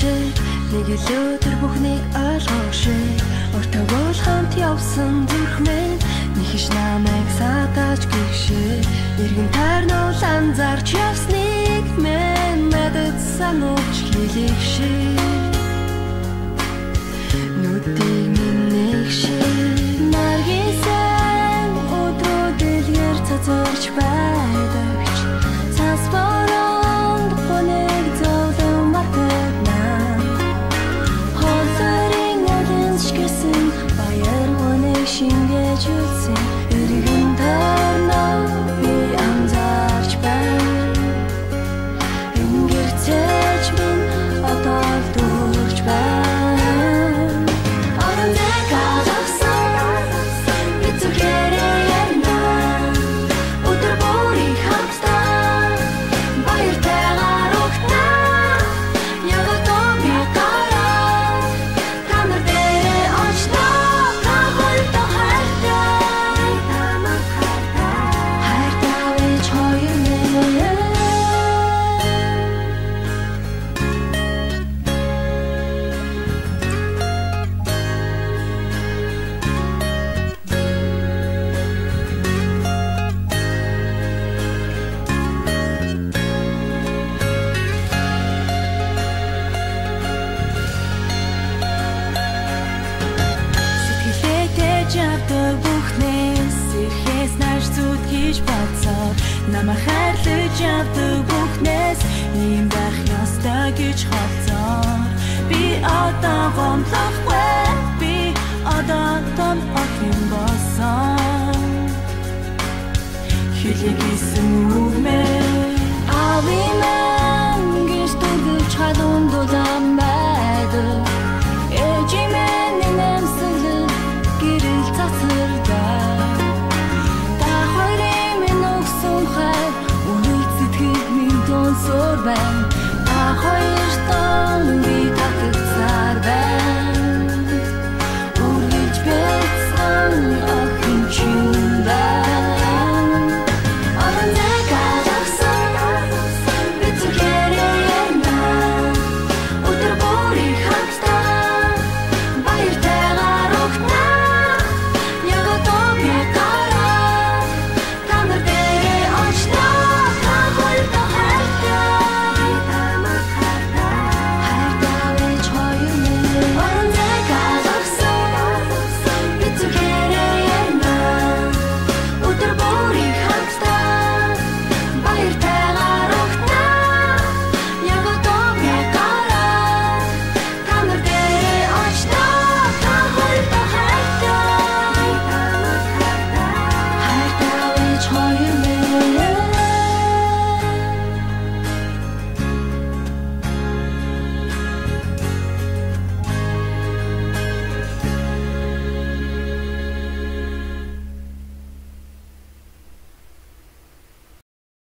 шиг нэг л өдөр бүхнийг ойлгоошээ Ортогол хамт явсан зүрхмэн Нэхэж намайг сатаж гихшээ Иргэн тайрнуул анзаарч явсныг Мэн надад санууч хэлэхшээ Нүдийг минэгшээ Наргисан өдрүүдэл яр цацарч байдагч Цас боронд гонэг зовлон мартагна Холзарын олонс шгэсэн Баяр гонэг шингэж үлсэн Иргэн тарнаа би анзаарч байна Ингэрцэж минь одол дурж байна Жавдаг бүхнээс ирэхээс нааш зүд хийж бацаа Намайг хайрлаж явдаг бүхнээс ийм байх ёстой гэж хацаа Би одоо гомдлохгүй би одоо том охин болсон Хэлэгээсэн үгмээ Авимэн гэж дүргэж хадун дулаан байдаг Эжимэн нэмсэлэг гэрэл цацардаг Та хоёрын минь өгсөн хайр Үнэт сэтгэл минь донсоор байна